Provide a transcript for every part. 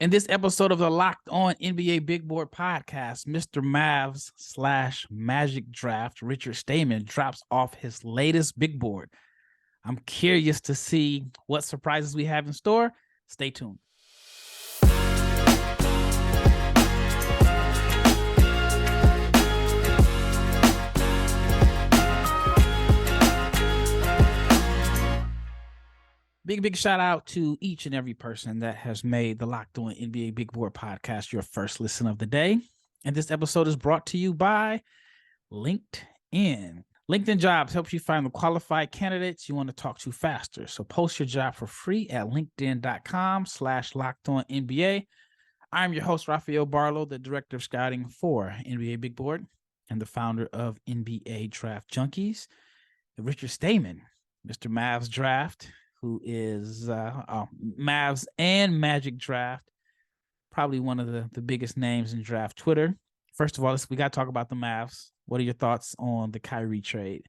In this episode of the Locked On NBA Big Board podcast, Mr. Mavs / Magic Draft, Richard Stayman, drops off his latest big board. I'm curious to see what surprises we have in store. Stay tuned. Big shout out to each and every person that has made the Locked On NBA Big Board podcast your first listen of the day. And this episode is brought to you by LinkedIn. LinkedIn Jobs helps you find the qualified candidates you want to talk to faster. So post your job for free at linkedin.com/LockedOnNBA. I'm your host, Rafael Barlowe, the director of scouting for NBA Big Board and the founder of NBA Draft Junkies. Richard Stayman, Mr. Mavs Draft, who is Mavs and Magic Draft, probably one of the biggest names in draft Twitter. First of all, we got to talk about the Mavs. What are your thoughts on the Kyrie trade?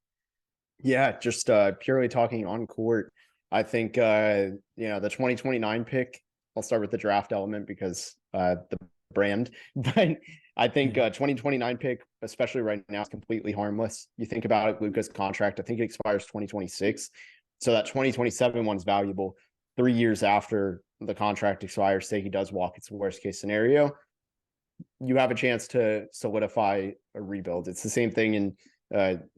Yeah, just purely talking on court. I think, the 2029 pick, I'll start with the draft element because the brand, but I think 2029 pick, especially right now, is completely harmless. You think about it, Luka's contract, I think it expires 2026. So that 2027 one's valuable 3 years after the contract expires. Say he does walk, it's the worst case scenario. You have a chance to solidify a rebuild. It's the same thing in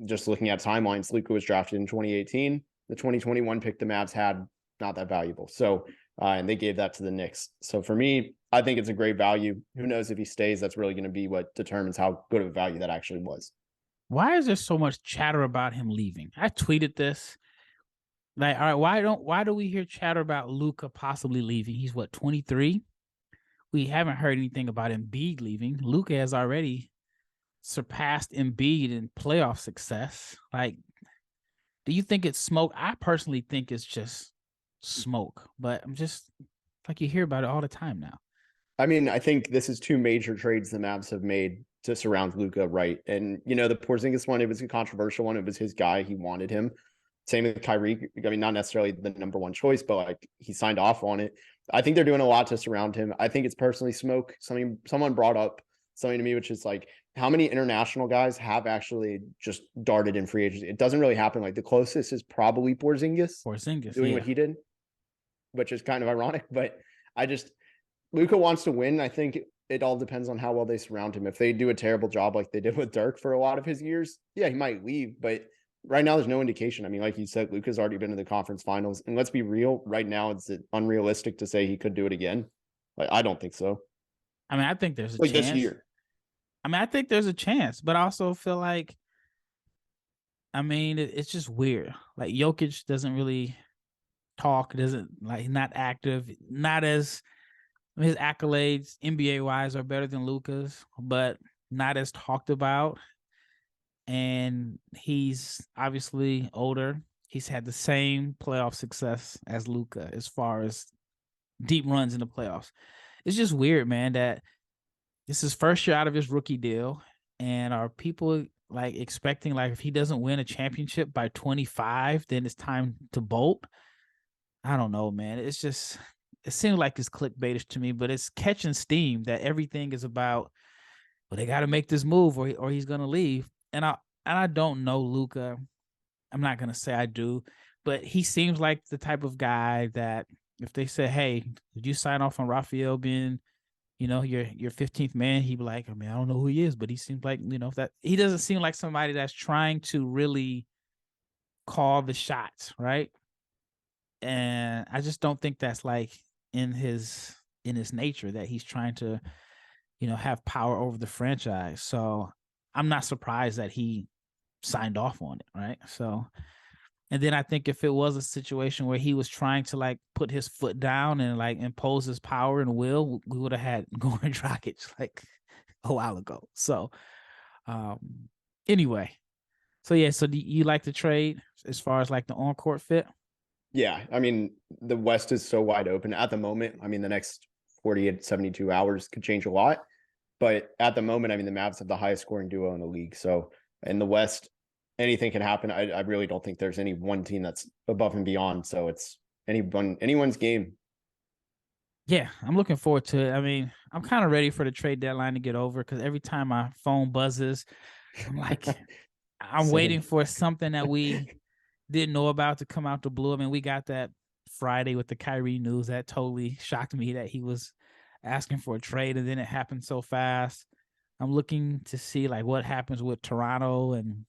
just looking at timelines. Luka was drafted in 2018. The 2021 pick the Mavs had, not that valuable. So, and they gave that to the Knicks. So for me, I think it's a great value. Who knows if he stays? That's really going to be what determines how good of a value that actually was. Why is there so much chatter about him leaving? I tweeted this. Like, all right, why do we hear chatter about Luka possibly leaving? He's 23? We haven't heard anything about Embiid leaving. Luka has already surpassed Embiid in playoff success. Like, do you think it's smoke? I personally think it's just smoke, but I'm just like, you hear about it all the time now. I mean, I think this is two major trades the Mavs have made to surround Luka, right? And, the Porzingis one, it was a controversial one. It was his guy. He wanted him. Same with Kyrie. I mean, not necessarily the number one choice, but like he signed off on it. I think they're doing a lot to surround him. I think it's personally smoke. Someone brought up something to me, which is like, how many international guys have actually just darted in free agency? It doesn't really happen. Like the closest is probably Porzingis doing what he did, which is kind of ironic. But Luka wants to win. I think it all depends on how well they surround him. If they do a terrible job like they did with Dirk for a lot of his years, yeah, he might leave, but right now, there's no indication. I mean, like you said, Luka's already been in the conference finals. And let's be real, right now, it's unrealistic to say he could do it again. Like, I don't think so. I mean, I think there's a chance. This year. I mean, I think there's a chance, but I also feel like, I mean, it's just weird. Like, Jokic doesn't really talk, not active, not as, his accolades, NBA-wise, are better than Luka's, but not as talked about. And he's obviously older. He's had the same playoff success as Luka as far as deep runs in the playoffs. It's just weird, man, that this is first year out of his rookie deal. And are people like expecting, like, if he doesn't win a championship by 25, then it's time to bolt? I don't know, man. It seems like it's clickbaitish to me, but it's catching steam that everything is about, well, they got to make this move or he's going to leave. And I don't know Luka. I'm not gonna say I do, but he seems like the type of guy that if they say, "Hey, did you sign off on Rafael being, your 15th man?" He'd be like, "I mean, I don't know who he is, but he seems like, that he doesn't seem like somebody that's trying to really call the shots, right?" And I just don't think that's like in his nature, that he's trying to, have power over the franchise. So I'm not surprised that he signed off on it, right? So, and then I think if it was a situation where he was trying to like put his foot down and like impose his power and will, we would have had Goran Dragic like a while ago. So, anyway, so do you like the trade as far as like the on-court fit? Yeah, I mean, the West is so wide open at the moment. I mean, the next 48, 72 hours could change a lot. But at the moment, I mean, the Mavs have the highest scoring duo in the league. So in the West, anything can happen. I really don't think there's any one team that's above and beyond. So it's anyone's game. Yeah, I'm looking forward to it. I mean, I'm kind of ready for the trade deadline to get over because every time my phone buzzes, I'm like, I'm waiting Same. for something that we didn't know about to come out the blue. I mean, we got that Friday with the Kyrie news that totally shocked me that he was asking for a trade, and then it happened so fast. I'm looking to see like what happens with Toronto, and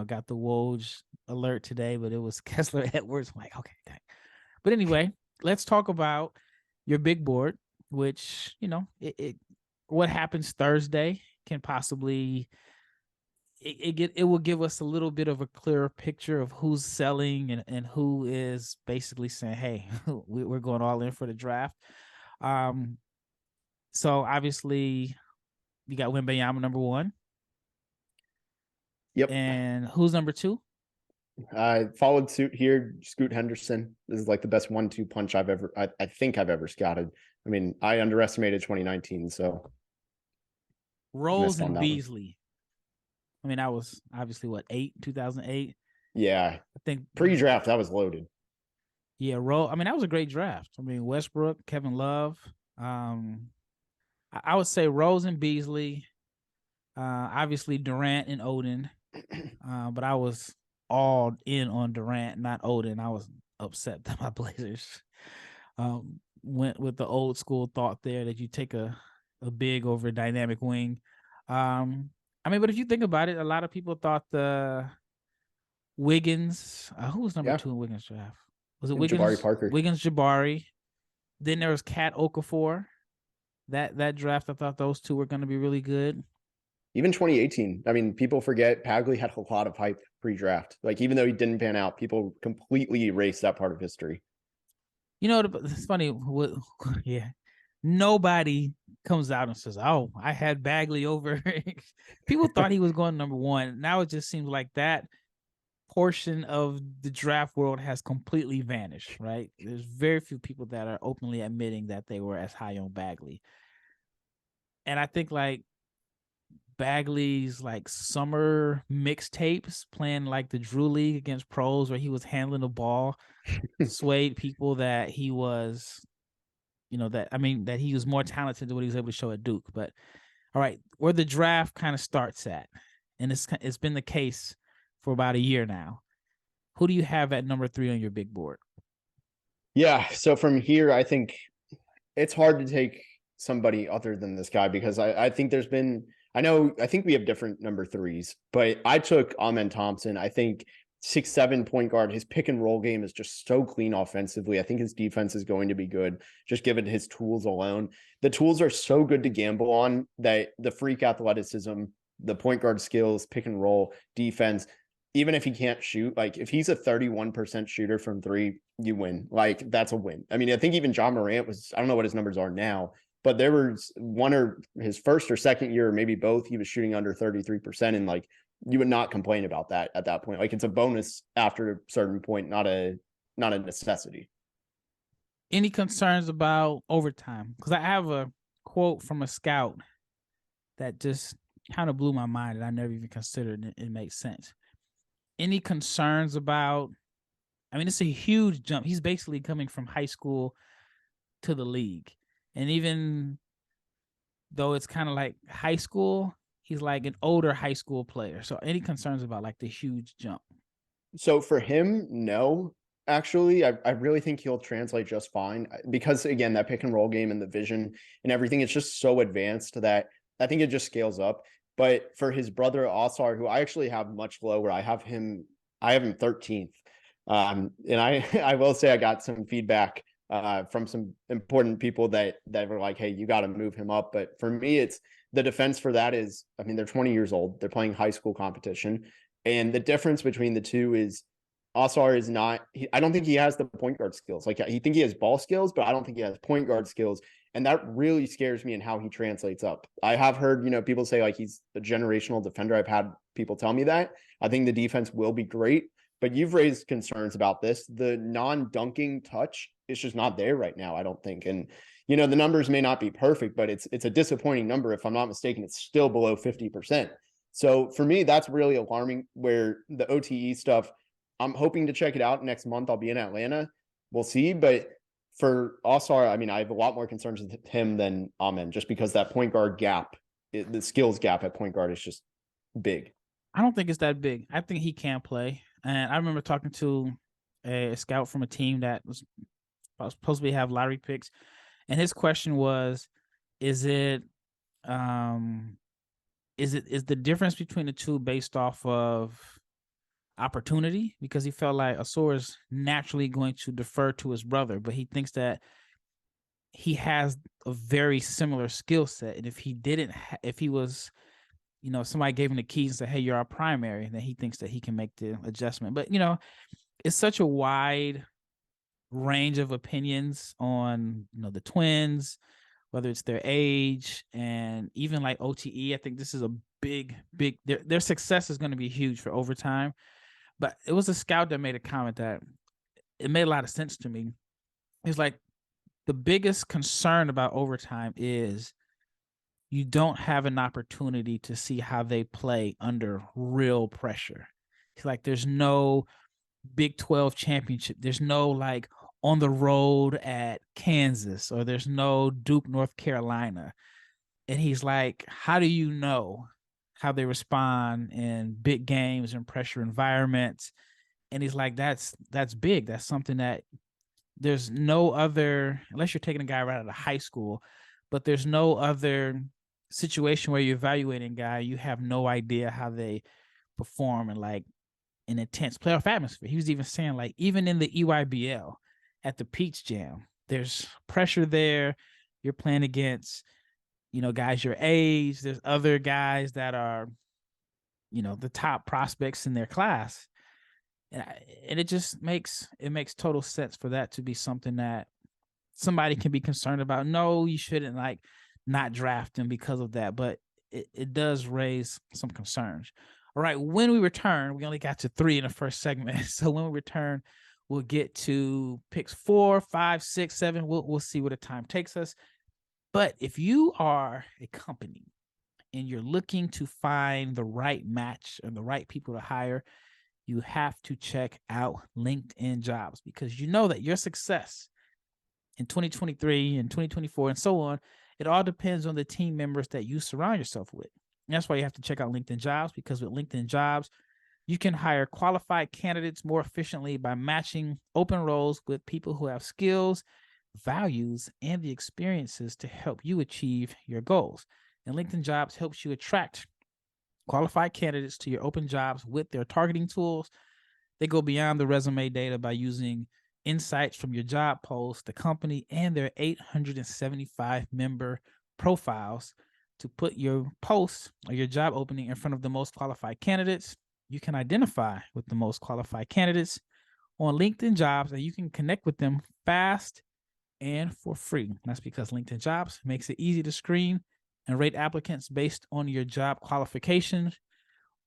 got the Woj alert today, but it was Kessler Edwards. I'm like, okay, dang. But anyway, let's talk about your big board, which what happens Thursday can possibly it will give us a little bit of a clearer picture of who's selling and who is basically saying, hey, we're going all in for the draft. So obviously you got Wembanyama number 1. Yep. And who's number 2? I followed suit here. Scoot Henderson. This is like the best 1-2 punch I think I've ever scouted. I mean, I underestimated 2019, so Rose missed on and that one. Beasley. I mean, I was obviously 2008. Yeah, I think pre-draft that was loaded. Yeah, Rose. I mean, that was a great draft. I mean, Westbrook, Kevin Love. I would say Rose and Beasley. Obviously Durant and Odin. But I was all in on Durant, not Odin. I was upset that my Blazers went with the old school thought there that you take a big over a dynamic wing. I mean, but if you think about it, a lot of people thought the Wiggins, who was number 2 in Wiggins draft? Was it And Jabari Wiggins? Parker. Wiggins, Jabari. Then there was Cat Okafor. That draft, I thought those two were going to be really good. Even 2018. I mean, people forget Bagley had a lot of hype pre-draft. Like, even though he didn't pan out, people completely erased that part of history. It's funny. Yeah. Nobody comes out and says, oh, I had Bagley over. People thought he was going number 1. Now it just seems like that portion of the draft world has completely vanished, right? There's very few people that are openly admitting that they were as high on Bagley. And I think like Bagley's like summer mixtapes playing like the Drew League against pros where he was handling the ball swayed people that he was, that he was more talented than what he was able to show at Duke. But all right, where the draft kind of starts at, and it's been the case for about a year now. Who do you have at number 3 on your big board? Yeah. So from here, I think it's hard to take somebody other than this guy because I think I think we have different number 3s, but I took Amen Thompson. I think 6'7" point guard. His pick and roll game is just so clean offensively. I think his defense is going to be good, just given his tools alone. The tools are so good to gamble on that the freak athleticism, the point guard skills, pick and roll, defense, even if he can't shoot, like if he's a 31% shooter from 3, you win. Like that's a win. I mean, I think even John Morant I don't know what his numbers are now, but there was one or his first or second year, or maybe both, he was shooting under 33%. And like, you would not complain about that at that point. Like it's a bonus after a certain point, not a necessity. Any concerns about overtime? Because I have a quote from a scout that just kind of blew my mind and I never even considered it. It makes sense. Any concerns about, I mean, it's a huge jump. He's basically coming from high school to the league. And even though it's kind of like high school, he's like an older high school player. So any concerns about like the huge jump? So for him, no. Actually, I really think he'll translate just fine because, again, that pick and roll game and the vision and everything, it's just so advanced that I think it just scales up. But for his brother, Ausar, who I actually have much lower, I have him 13th. And I will say I got some feedback from some important people that were like, hey, you got to move him up. But for me, it's the defense for that is, I mean, they're 20 years old. They're playing high school competition. And the difference between the two is Ausar is not, I don't think he has the point guard skills. Like, he think he has ball skills, but I don't think he has point guard skills. And that really scares me in how he translates up. I have heard, people say like he's a generational defender. I've had people tell me that. I think the defense will be great, but you've raised concerns about this. The non-dunking touch is just not there right now, I don't think. And, the numbers may not be perfect, but it's a disappointing number. If I'm not mistaken, it's still below 50%. So for me, that's really alarming, where the OTE stuff, I'm hoping to check it out next month. I'll be in Atlanta. We'll see. But For Ausar, I mean, I have a lot more concerns with him than Amen, just because that point guard gap, the skills gap at point guard is just big. I don't think it's that big. I think he can play. And I remember talking to a scout from a team that was supposed to have lottery picks, and his question was, is the difference between the two based off of opportunity? Because he felt like Ausar is naturally going to defer to his brother, but he thinks that he has a very similar skill set, and if he was, somebody gave him the keys and said, hey, you're our primary, then he thinks that he can make the adjustment. But it's such a wide range of opinions on the twins, whether it's their age, and even like OTE. I think this is a big their success is going to be huge for overtime. But it was a scout that made a comment that it made a lot of sense to me. It's like the biggest concern about overtime is you don't have an opportunity to see how they play under real pressure. It's like there's no Big 12 championship. There's no like on the road at Kansas, or there's no Duke, North Carolina. And he's like, how do you know how they respond in big games and pressure environments? And he's like, that's big. That's something that there's no other, unless you're taking a guy right out of high school, but there's no other situation where you're evaluating a guy, you have no idea how they perform in like an intense playoff atmosphere. He was even saying like, even in the EYBL at the Peach Jam, there's pressure there. You're playing against, guys your age. There's other guys that are, the top prospects in their class. And it just makes total sense for that to be something that somebody can be concerned about. No, you shouldn't like not draft him because of that, but it does raise some concerns. All right, when we return, we only got to 3 in the first segment. So when we return, we'll get to picks 4, 5, 6, 7. We'll see where the time takes us. But if you are a company and you're looking to find the right match and the right people to hire, you have to check out LinkedIn Jobs, because you know that your success in 2023 and 2024 and so on, it all depends on the team members that you surround yourself with. And that's why you have to check out LinkedIn Jobs, because with LinkedIn Jobs, you can hire qualified candidates more efficiently by matching open roles with people who have skills, values, and the experiences to help you achieve your goals. And LinkedIn Jobs helps you attract qualified candidates to your open jobs with their targeting tools. They go beyond the resume data by using insights from your job post, the company, and their 875 member profiles to put your post or your job opening in front of the most qualified candidates. You can identify with the most qualified candidates on LinkedIn Jobs, and you can connect with them fast and for free. That's because LinkedIn Jobs makes it easy to screen and rate applicants based on your job qualifications,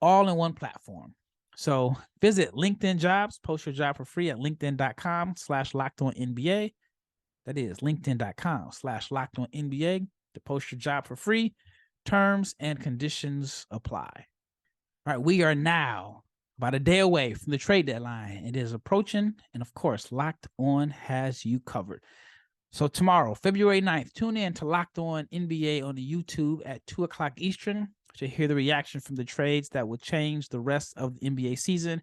all in one platform. So visit LinkedIn Jobs, post your job for free at linkedin.com/lockedonnba. That is linkedin.com/lockedonnba to post your job for free. Terms and conditions apply. All right, we are now about a day away from the trade deadline. It is approaching, and of course, Locked On has you covered. So tomorrow, February 9th, tune in to Locked On NBA on the YouTube at 2 o'clock Eastern to hear the reaction from the trades that will change the rest of the NBA season,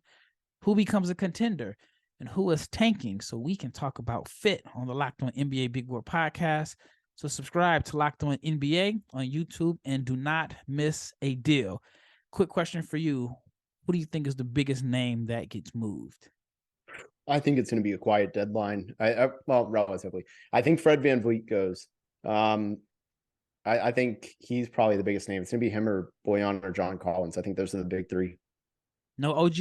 who becomes a contender, and who is tanking, so we can talk about fit on the Locked On NBA Big Board podcast. So subscribe to Locked On NBA on YouTube and do not miss a deal. Quick question for you. What do you think is the biggest name that gets moved? I think it's going to be a quiet deadline. Well, relatively. I think Fred VanVleet goes. I think he's probably the biggest name. It's going to be him or Boyan or John Collins. I think those are the big 3. No OG?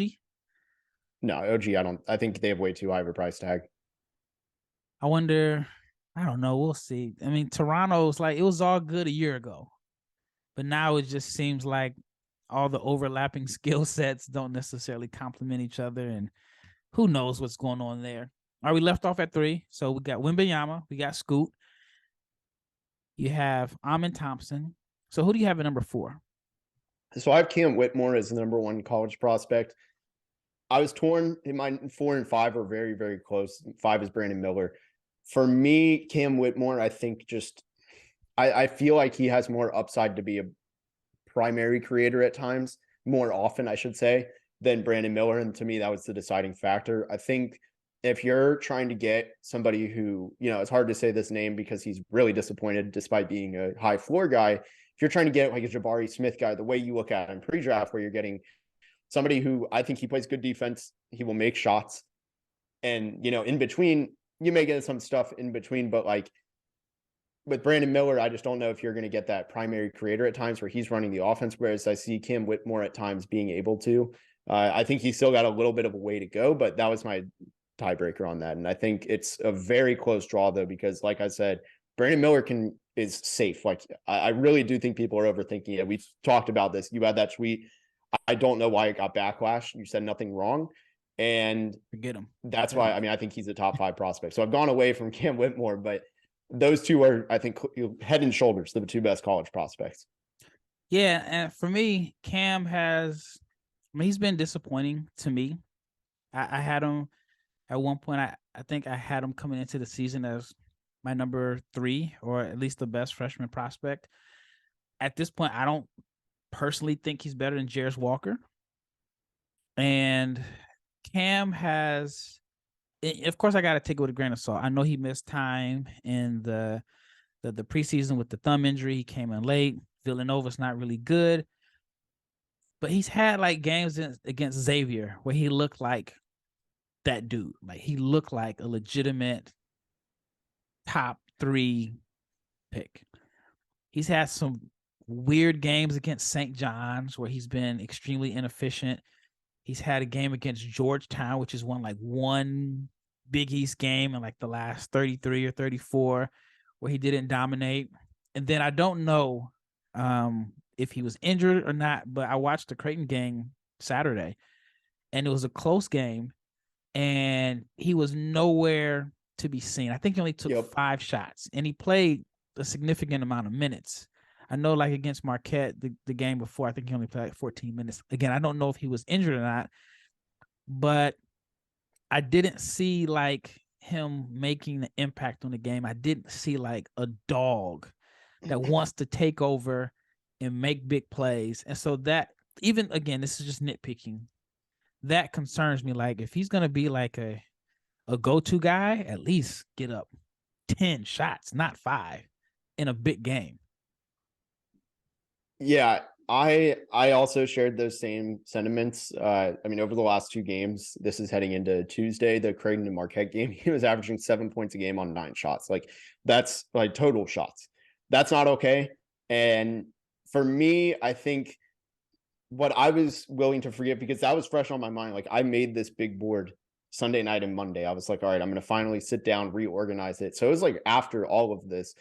No, OG, I think they have way too high of a price tag. I wonder, I don't know. We'll see. I mean, Toronto's like, it was all good a year ago, but now it just seems like all the overlapping skill sets don't necessarily complement each other, and who knows what's going on there. All right, we left off at 3. So we got Wembanyama, we got Scoot. You have Amen Thompson. So who do you have at number 4? So I have Whitmore as the number 1 college prospect. I was torn. In my 4 and 5 are very, very close. 5 is Brandon Miller. For me, Cam Whitmore, I think I feel like he has more upside to be a primary creator at times, more often, I should say, than Brandon Miller. And to me, that was the deciding factor. I think if you're trying to get somebody who, it's hard to say this name because he's really disappointed despite being a high floor guy. If you're trying to get like a Jabari Smith guy, the way you look at him pre-draft, where you're getting somebody who I think he plays good defense, he will make shots. And, in between, you may get some stuff in between, but like with Brandon Miller, I just don't know if you're going to get that primary creator at times where he's running the offense, whereas I see Cam Whitmore at times being able to. I think he's still got a little bit of a way to go, but that was my tiebreaker on that. And I think it's a very close draw, though, because like I said, Brandon Miller is safe. Like I really do think people are overthinking it. We've talked about this. You had that tweet. I don't know why it got backlash. You said nothing wrong. And forget him. That's why, I think he's a top 5 prospect. So I've gone away from Cam Whitmore, but those two are, I think, head and shoulders the 2 best college prospects. Yeah, and for me, Cam he's been disappointing to me. I had him at one point. I think I had him coming into the season as my number 3, or at least the best freshman prospect. At this point, I don't personally think he's better than Jarace Walker. And Cam has, of course, I got to take it with a grain of salt. I know he missed time in the preseason with the thumb injury. He came in late. Villanova's not really good. But he's had like games against Xavier where he looked like that dude. Like he looked like a legitimate top 3 pick. He's had some weird games against St. John's where he's been extremely inefficient. He's had a game against Georgetown, which is one Big East game in like the last 33 or 34 where he didn't dominate. And then I don't know if he was injured or not, but I watched the Creighton game Saturday and it was a close game and he was nowhere to be seen. I think he only took 5 shots and he played a significant amount of minutes. I know like against Marquette, the game before, I think he only played like 14 minutes. Again, I don't know if he was injured or not, but I didn't see like him making the impact on the game. I didn't see like a dog that wants to take over and make big plays. And so that, even again, this is just nitpicking, that concerns me. Like if he's going to be like a go-to guy, at least get up 10 shots, not 5 in a big game. Yeah, I also shared those same sentiments. Over the last 2 games, this is heading into Tuesday, the Creighton and Marquette game, he was averaging 7 points a game on 9 shots. Like that's like total shots. That's not okay. And for me, I think what I was willing to forgive, because that was fresh on my mind. Like I made this big board Sunday night and Monday. I was like, all right, I'm going to finally sit down, reorganize it. So it was like after all of this.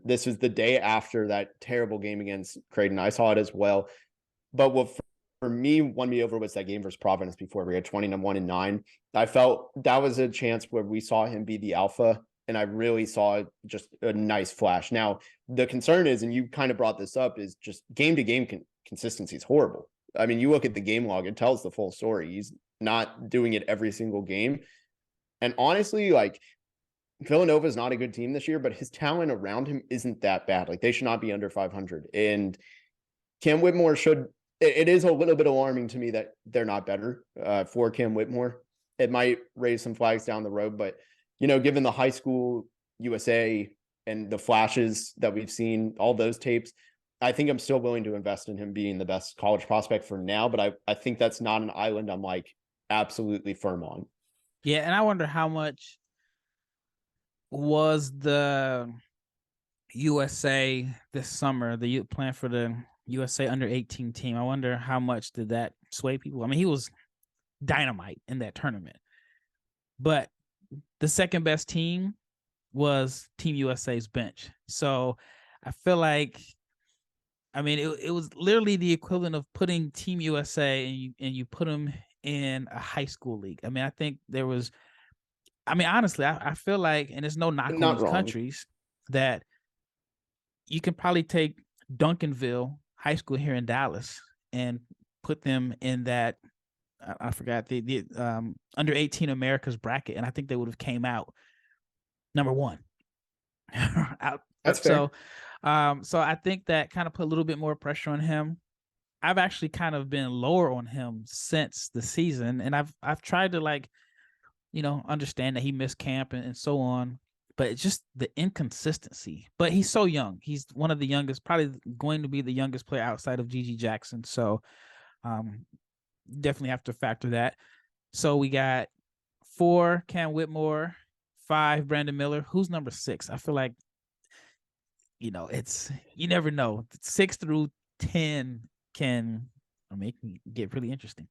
This was the day after that terrible game against Creighton. I saw it as well. But what for me won me over was that game versus Providence before. We had 21 and 9. I felt that was a chance where we saw him be the alpha, and I really saw just a nice flash. Now, the concern is, and you kind of brought this up, is just game to game consistency is horrible. I mean, you look at the game log, it tells the full story. He's not doing it every single game. And honestly, like, Villanova is not a good team this year, but his talent around him isn't that bad. Like they should not be under 500. And Cam Whitmore it is a little bit alarming to me that they're not better for Cam Whitmore. It might raise some flags down the road, but given the high school USA and the flashes that we've seen, all those tapes, I think I'm still willing to invest in him being the best college prospect for now, but I think that's not an island I'm like absolutely firm on. Yeah. And I wonder how much was the USA this summer, the plan for the USA under 18 team. I wonder how much did that sway people. I mean, he was dynamite in that tournament, but the second best team was Team USA's bench. So I feel like, I mean, it was literally the equivalent of putting Team USA and you put them in a high school league. I mean, I think there was, honestly, I feel like, and there's no knock on these countries, that you can probably take Duncanville High School here in Dallas and put them in that, I forgot, the under 18 America's bracket, and I think they would have came out number one. That's fair. So I think that kind of put a little bit more pressure on him. I've actually kind of been lower on him since the season, and I've tried to, like, understand that he missed camp and so on, but it's just the inconsistency. But he's so young. He's one of the youngest, probably going to be the youngest player outside of Gigi Jackson. So definitely have to factor that. So we got 4, Cam Whitmore, 5, Brandon Miller. Who's number 6? I feel like, it's, you never know. 6 through 10 can get really interesting.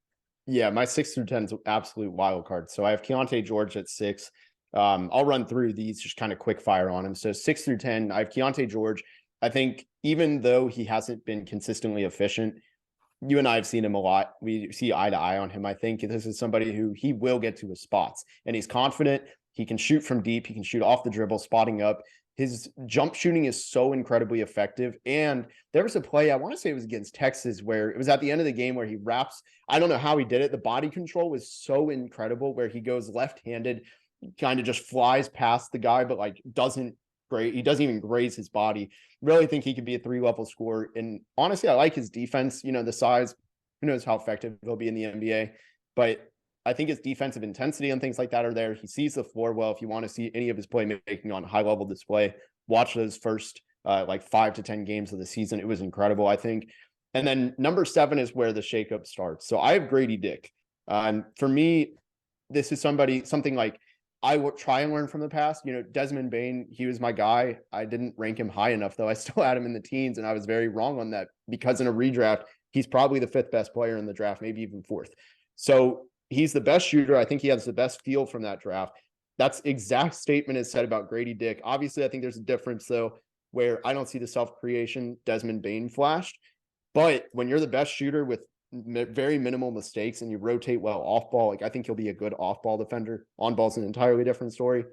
Yeah, my 6 through 10 is absolute wild card. So I have Keyonte George at 6. I'll run through these just kind of quick fire on him. So 6 through 10, I have Keyonte George. I think even though he hasn't been consistently efficient, you and I have seen him a lot. We see eye to eye on him. I think this is somebody who he will get to his spots, and he's confident. He can shoot from deep. He can shoot off the dribble, spotting up. His jump shooting is so incredibly effective. And there was a play, I want to say it was against Texas, where it was at the end of the game where he wraps. I don't know how he did it. The body control was so incredible, where he goes left-handed, kind of just flies past the guy, but like he doesn't even graze his body. Really think he could be a 3-level scorer. And honestly, I like his defense, the size. Who knows how effective he'll be in the NBA, but I think his defensive intensity and things like that are there. He sees the floor well. If you want to see any of his playmaking on high level display, watch those first 5 to 10 games of the season. It was incredible, I think. And then number 7 is where the shakeup starts. So I have Gradey Dick. For me, this is something like I would try and learn from the past. Desmond Bane, he was my guy. I didn't rank him high enough, though. I still had him in the teens, and I was very wrong on that, because in a redraft, he's probably the 5th best player in the draft, maybe even 4th. So he's the best shooter. I think he has the best feel from that draft. That's exact statement is said about Gradey Dick. Obviously, I think there's a difference, though, where I don't see the self-creation Desmond Bane flashed. But when you're the best shooter with very minimal mistakes and you rotate well off ball, like I think he'll be a good off ball defender. On ball's an entirely different story.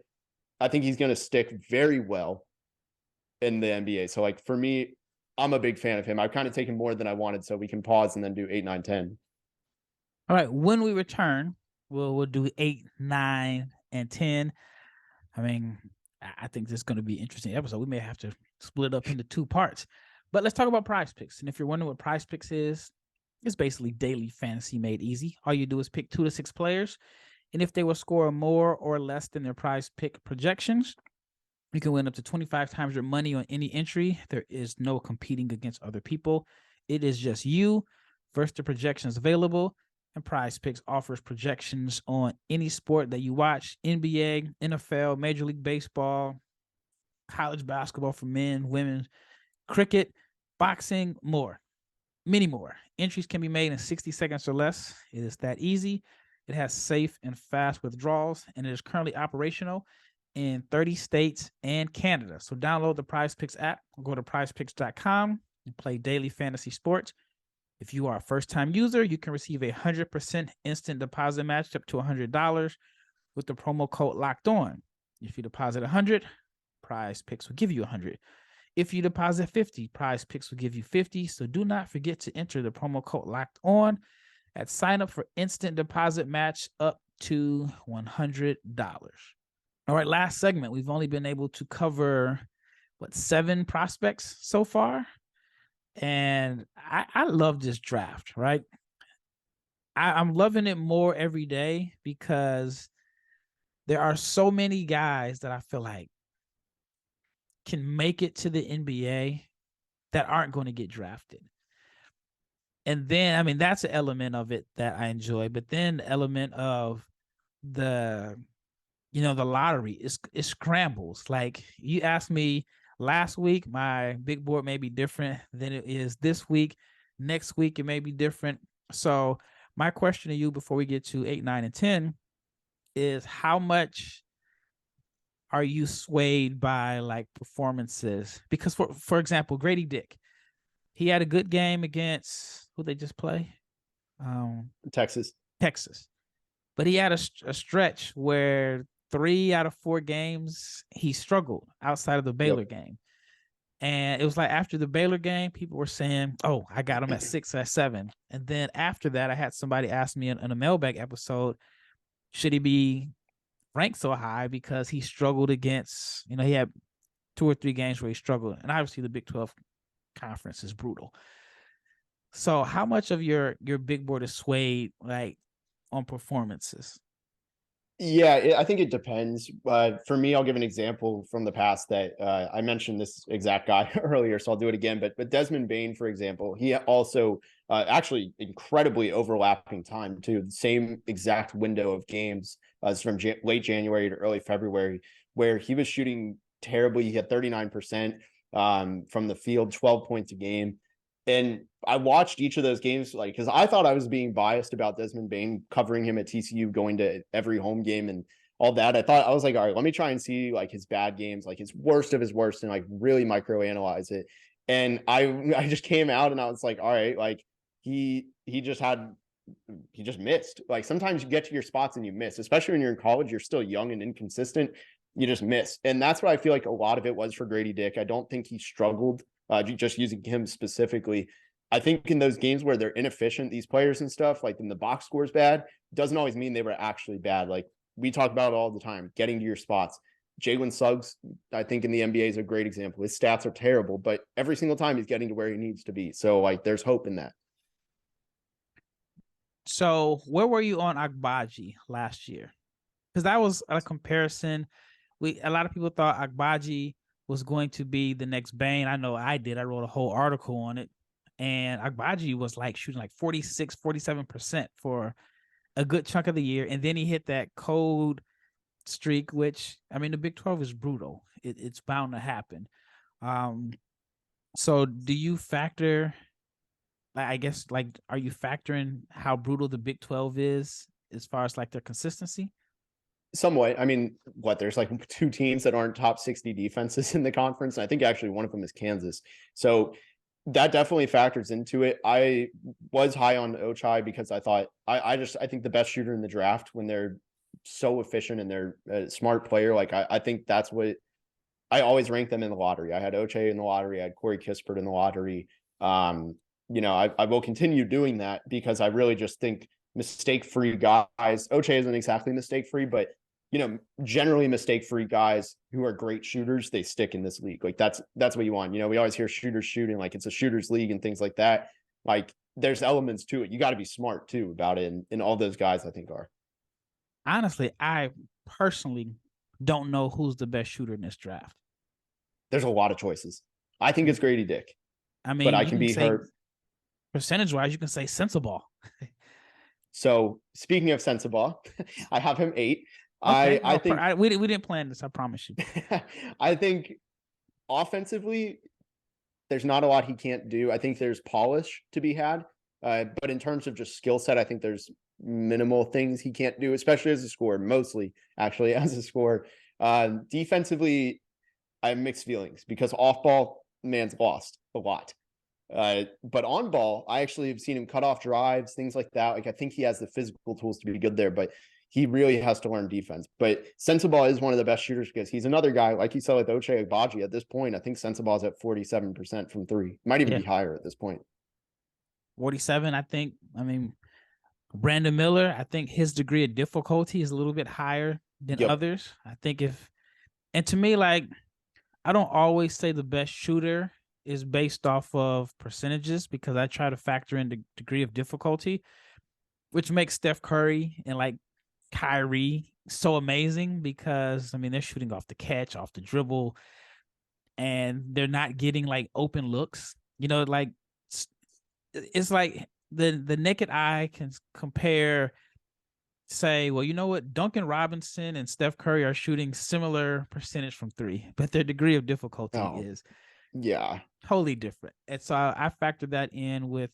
I think he's going to stick very well in the NBA. So like for me, I'm a big fan of him. I've kind of taken more than I wanted, so we can pause and then do 8, 9, 10. All right. When we return, we'll do 8, 9, and 10. I think this is going to be an interesting episode. We may have to split up into 2 parts. But let's talk about Prize Picks. And if you're wondering what Prize Picks is, it's basically daily fantasy made easy. All you do is pick 2 to 6 players, and if they will score more or less than their Prize Pick projections, you can win up to 25 times your money on any entry. There is no competing against other people. It is just you versus the projections available, and Prize Picks offers projections on any sport that you watch: NBA, NFL, Major League Baseball, college basketball for men, women, cricket, boxing, more. Many more. Entries can be made in 60 seconds or less. It is that easy. It has safe and fast withdrawals, and it is currently operational in 30 states and Canada. So download the Prize Picks app, go to prizepicks.com and play daily fantasy sports. If you are a first-time user, you can receive a 100% instant deposit match up to $100 with the promo code Locked On. If you deposit $100, Prize Picks will give you $100. If you deposit $50, Prize Picks will give you $50. So do not forget to enter the promo code Locked On at sign up for instant deposit match up to $100. All right, last segment. We've only been able to cover 7 prospects so far, and I love this draft. Right, I'm loving it more every day because there are so many guys that I feel like can make it to the NBA that aren't going to get drafted. And then, that's an element of it that I enjoy. But then the element of the lottery is scrambles. Like you asked me last week, my big board may be different than it is this week. Next week, it may be different. So my question to you before we get to 8, 9, and 10 is how much are you swayed by like performances? Because for example, Gradey Dick, he had a good game against who they just play? Texas. But he had a stretch where 3 out of 4 games he struggled outside of the Baylor game. And it was like after the Baylor game, people were saying, oh, I got him at 6, at 7. And then after that, I had somebody ask me in a mailbag episode, should he be ranked so high because he struggled against, he had 2 or 3 games where he struggled. And obviously the Big 12 conference is brutal. So how much of your big board is swayed like on performances? Yeah, I think it depends. For me, I'll give an example from the past that I mentioned this exact guy earlier, so I'll do it again. But Desmond Bane, for example, he also actually incredibly overlapping time too. The same exact window of games from late January to early February, where he was shooting terribly. He had 39% from the field, 12 points a game. And I watched each of those games, like, because I thought I was being biased about Desmond Bane, covering him at TCU, going to every home game and all that. I was like, all right, let me try and see like his bad games, like his worst of his worst, and like really microanalyze it. And I just came out and I was like, all right, like he just missed. Like sometimes you get to your spots and you miss, especially when you're in college, you're still young and inconsistent. You just miss. And that's what I feel like a lot of it was for Gradey Dick. I don't think he struggled just using him specifically. I think in those games where they're inefficient, these players and stuff, like when the box score is bad, doesn't always mean they were actually bad. Like we talk about it all the time, getting to your spots. Jalen Suggs, I think in the NBA is a great example. His stats are terrible, but every single time he's getting to where he needs to be. So like there's hope in that. So where were you on Agbaji last year? Because that was a comparison. A lot of people thought Agbaji was going to be the next Bane. I know I did. I wrote a whole article on it. And Agbaji was like shooting like 46, 47% for a good chunk of the year. And then he hit that cold streak, which, I mean, the Big 12 is brutal. It's bound to happen. So do you factor, I guess, like, are you factoring how brutal the Big 12 is as far as like their consistency? Somewhat. I mean, there's like 2 teams that aren't top 60 defenses in the conference. And I think actually one of them is Kansas. So that definitely factors into it. I was high on Ochai because I thought I think the best shooter in the draft when they're so efficient and they're a smart player. Like I think that's what I always rank them in the lottery. I had Ochai in the lottery. I had Corey Kispert in the lottery. I will continue doing that because I really just think mistake-free guys. Ochai isn't exactly mistake-free, but generally mistake-free guys who are great shooters, they stick in this league. Like that's what you want. We always hear shooters shooting, like it's a shooters league and things like that. Like there's elements to it. You got to be smart too about it. And all those guys I think are. Honestly, I personally don't know who's the best shooter in this draft. There's a lot of choices. I think it's Gradey Dick. I mean, but I can be hurt. Percentage-wise, you can say Sensabaugh. So speaking of Sensabaugh, I have him 8. Okay, I think we didn't plan this. I promise you. I think offensively, there's not a lot he can't do. I think there's polish to be had, but in terms of just skill set, I think there's minimal things he can't do, especially as a scorer. Mostly, actually, as a scorer. Defensively, I have mixed feelings because off ball, man's lost a lot. But on ball, I actually have seen him cut off drives, things like that. Like I think he has the physical tools to be good there, but he really has to learn defense. But Sensabaugh is one of the best shooters because he's another guy, like you said, with Ochai Agbaji at this point. I think Sensabaugh is at 47% from 3. Might even be higher at this point. 47, I think. I mean, Brandon Miller, I think his degree of difficulty is a little bit higher than others. I think and to me, like, I don't always say the best shooter is based off of percentages because I try to factor in the degree of difficulty, which makes Steph Curry and like Kyrie so amazing because, I mean, they're shooting off the catch, off the dribble, and they're not getting like open looks. Like it's like the naked eye can compare, say, well, you know what? Duncan Robinson and Steph Curry are shooting similar percentage from 3, but their degree of difficulty is totally different. And so I factored that in with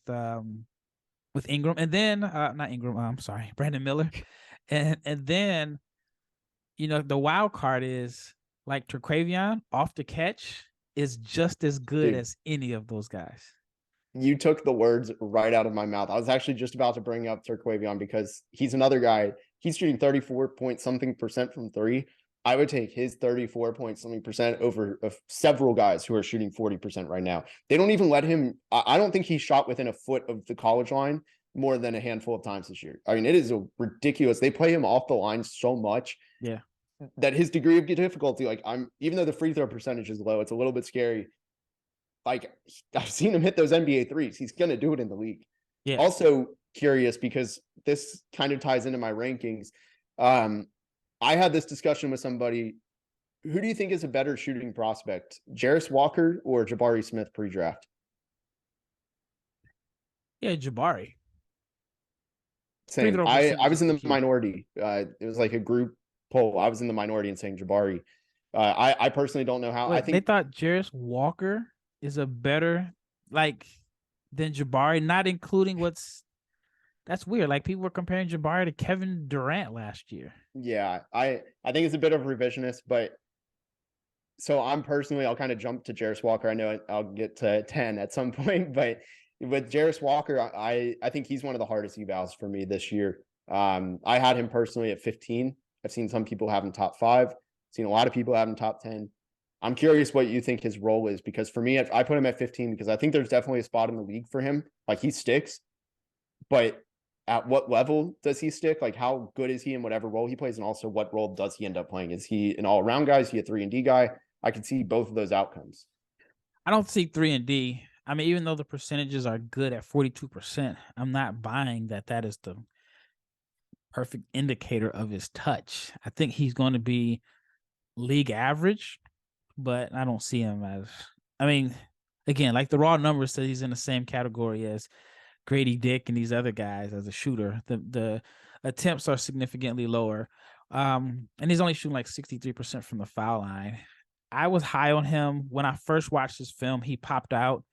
Ingram, and then not Ingram. I'm sorry, Brandon Miller, and then the wild card is like Terquavion off the catch is just as good as any of those guys. You took the words right out of my mouth. I was actually just about to bring up Terquavion because he's another guy. He's shooting 34 point something percent from 3. I would take his 34 point something percent over several guys who are shooting 40% right now. They don't even let him. I don't think he shot within a foot of the college line more than a handful of times this year. I mean, it is a ridiculous. They play him off the line so much. Yeah. That his degree of difficulty, like even though the free throw percentage is low, it's a little bit scary. Like I've seen him hit those NBA threes. He's going to do it in the league. Yeah. Also curious because this kind of ties into my rankings. I had this discussion with somebody. Who do you think is a better shooting prospect, Jarris Walker or Jabari Smith pre-draft? Yeah, Jabari. Same. I was in the minority. It was like a group poll. I was in the minority in saying Jabari. I personally don't know how. Wait, I think they thought Jarris Walker is a better than Jabari, not including that's weird. Like people were comparing Jabari to Kevin Durant last year. Yeah, I think it's a bit of revisionist, but so I'll kind of jump to Jarris Walker. I know I'll get to 10 at some point, but with Jarris Walker, I think he's one of the hardest evals for me this year. I had him personally at 15. I've seen some people have him top 5. Seen a lot of people have him top 10. I'm curious what you think his role is, because for me, I put him at 15 because I think there's definitely a spot in the league for him. Like he sticks, but at what level does he stick? Like how good is he in whatever role he plays? And also what role does he end up playing? Is he an all around guy? Is he a 3-and-D guy? I could see both of those outcomes. I don't see 3-and-D. I mean, even though the percentages are good at 42%, I'm not buying that is the perfect indicator of his touch. I think he's going to be league average, but I don't see him as, I mean, again, like the raw numbers says he's in the same category as Gradey Dick and these other guys as a shooter. The attempts are significantly lower. And he's only shooting like 63% from the foul line. I was high on him when I first watched his film. He popped out,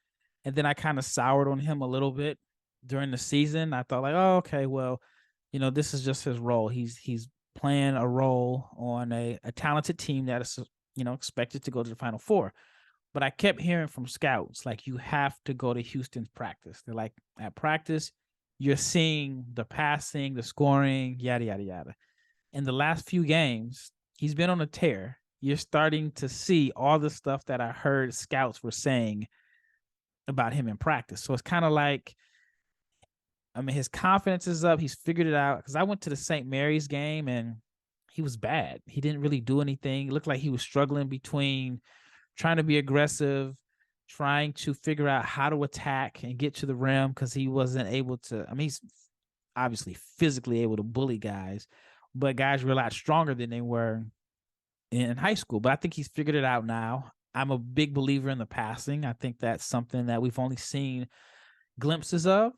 and then I kind of soured on him a little bit during the season. I thought like, oh, okay, well, this is just his role. He's playing a role on a talented team that is, expected to go to the Final Four. But I kept hearing from scouts, like, you have to go to Houston's practice. They're like, at practice, you're seeing the passing, the scoring, yada, yada, yada. In the last few games, he's been on a tear. You're starting to see all the stuff that I heard scouts were saying about him in practice. So it's kind of like, I mean, his confidence is up. He's figured it out. Because I went to the St. Mary's game, and he was bad. He didn't really do anything. It looked like he was struggling between trying to be aggressive, trying to figure out how to attack and get to the rim, because he wasn't able to. I mean, he's obviously physically able to bully guys, but guys were a lot stronger than they were in high school. But I think he's figured it out now. I'm a big believer in the passing. I think that's something that we've only seen glimpses of.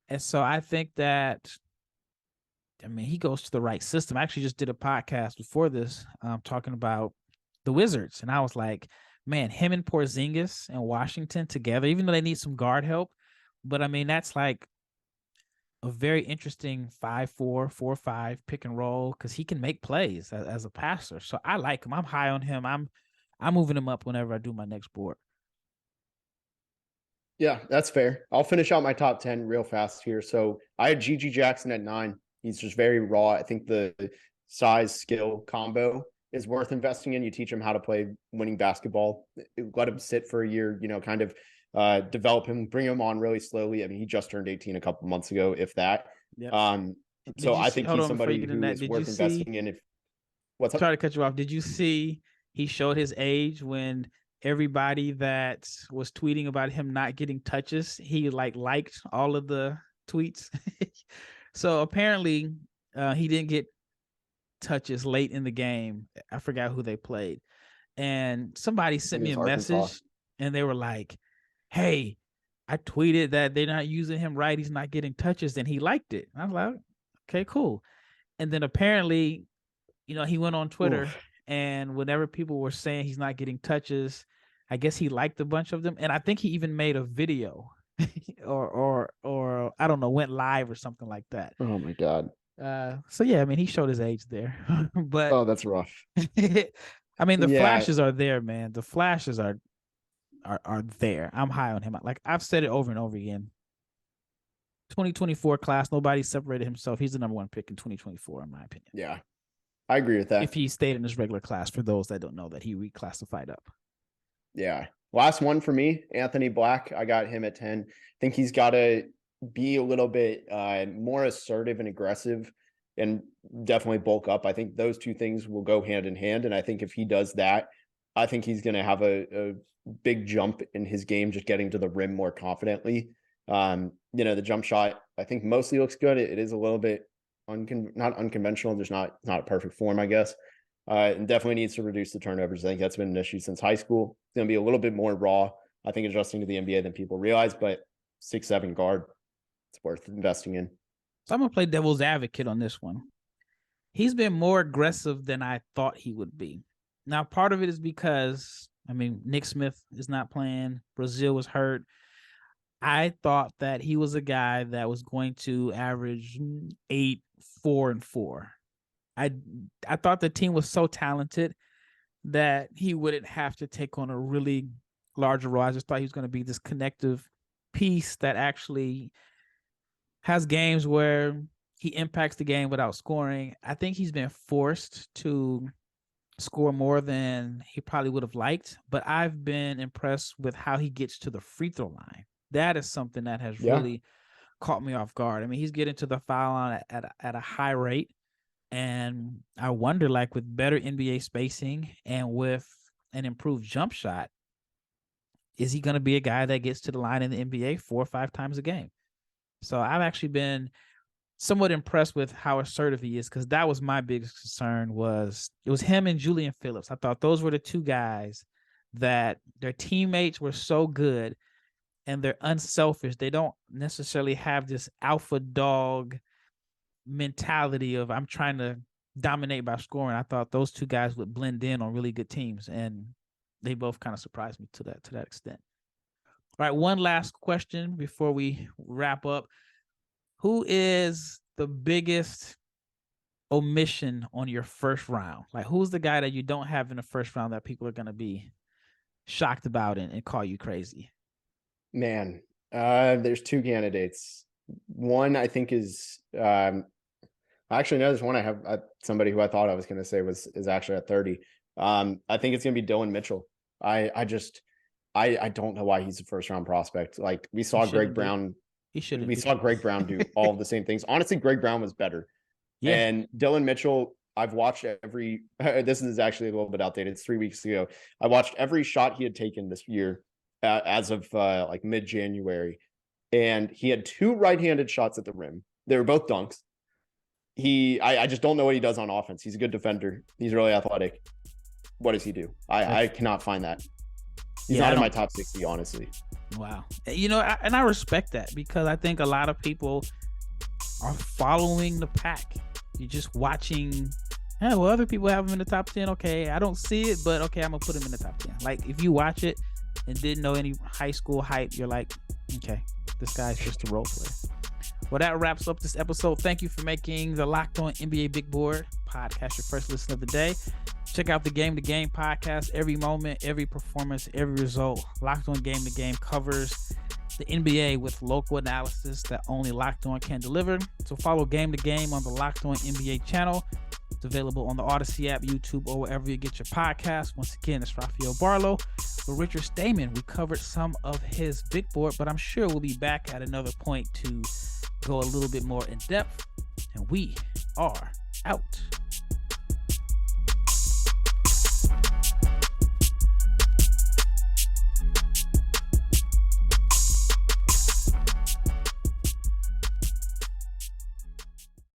And so I think that, I mean, he goes to the right system. I actually just did a podcast before this talking about the Wizards. And I was like, man, him and Porzingis and Washington together, even though they need some guard help. But I mean, that's like a very interesting 5-4, 4-5 pick and roll, because he can make plays as a passer. So I like him. I'm high on him. I'm moving him up whenever I do my next board. Yeah, that's fair. I'll finish out my top 10 real fast here. So I had Gigi Jackson at 9. He's just very raw. I think the size skill combo is worth investing in. You teach him how to play winning basketball, let him sit for a year, kind of develop him, bring him on really slowly. I mean, he just turned 18 a couple months ago, if that. Yep. So I think he's somebody who is worth investing in. What's up? Sorry to cut you off. Did you see he showed his age when everybody that was tweeting about him not getting touches, he liked all of the tweets? So apparently he didn't get touches late in the game. I forgot who they played. And somebody sent me a message, and they were like, hey, I tweeted that they're not using him right. He's not getting touches. And he liked it. I was like, okay, cool. And then apparently, he went on Twitter, and whenever people were saying he's not getting touches, I guess he liked a bunch of them. And I think he even made a video or I don't know, went live or something like that. Oh my God. So yeah, I mean, he showed his age there, but oh, that's rough. I mean, the flashes are there, man. The flashes are there. I'm high on him. Like I've said it over and over again. 2024 class, nobody separated himself. He's the number 1 pick in 2024, in my opinion. Yeah, I agree with that. If he stayed in his regular class, for those that don't know that he reclassified up. Yeah. Last one for me, Anthony Black. I got him at 10. I think he's got to be a little bit more assertive and aggressive and definitely bulk up. I think those two things will go hand in hand. And I think if he does that, I think he's going to have a big jump in his game, just getting to the rim more confidently. The jump shot, I think mostly looks good. It is a little bit not unconventional. There's not a perfect form, I guess. And definitely needs to reduce the turnovers. I think that's been an issue since high school. It's going to be a little bit more raw, I think, adjusting to the NBA than people realize, but 6'7" guard, it's worth investing in. So I'm going to play devil's advocate on this one. He's been more aggressive than I thought he would be. Now, part of it is because, Nick Smith is not playing. Brazil was hurt. I thought that he was a guy that was going to average 8, 4, and 4. I thought the team was so talented that he wouldn't have to take on a really larger role. I just thought he was going to be this connective piece that actually has games where he impacts the game without scoring. I think he's been forced to score more than he probably would have liked, but I've been impressed with how he gets to the free throw line. That is something that has really caught me off guard. He's getting to the foul line at a high rate. And I wonder, with better NBA spacing and with an improved jump shot, is he going to be a guy that gets to the line in the NBA 4 or 5 times a game? So I've actually been somewhat impressed with how assertive he is, because that was my biggest concern. It was him and Julian Phillips. I thought those were the two guys that their teammates were so good and they're unselfish. They don't necessarily have this alpha dog mentality of I'm trying to dominate by scoring. I thought those two guys would blend in on really good teams, and they both kind of surprised me to that extent. All right, one last question before we wrap up. Who is the biggest omission on your first round? Who's the guy that you don't have in the first round that people are going to be shocked about and call you crazy? Man, there's 2 candidates. One I think is actually no, there's one I have somebody who I thought I was going to say is actually at 30. I think it's going to be Dillon Mitchell. I don't know why he's a first round prospect. We saw Greg Brown. We saw Greg Brown do all of the same things. Honestly, Greg Brown was better. Yeah. And Dillon Mitchell, I've watched this is actually a little bit outdated. It's 3 weeks ago. I watched every shot he had taken this year as of mid-January. And he had 2 right-handed shots at the rim. They were both dunks. I just don't know what he does on offense. He's a good defender. He's really athletic. What does he do? I cannot find that. He's not in my top 60, honestly. Wow. And I respect that, because I think a lot of people are following the pack. You're just watching, other people have him in the top 10. Okay, I don't see it, but okay, I'm going to put him in the top 10. If you watch it and didn't know any high school hype, you're like, okay, this guy's just a role player. Well, that wraps up this episode. Thank you for making the Locked On NBA Big Board podcast your first listen of the day. Check out the Game to Game podcast. Every moment, every performance, every result. Locked On Game to Game covers the NBA with local analysis that only Locked On can deliver. So follow Game to Game on the Locked On NBA channel. It's available on the Odyssey app, YouTube, or wherever you get your podcasts. Once again, it's Rafael Barlowe. With Richard Stayman, we covered some of his big board, but I'm sure we'll be back at another point to go a little bit more in depth. And we are out.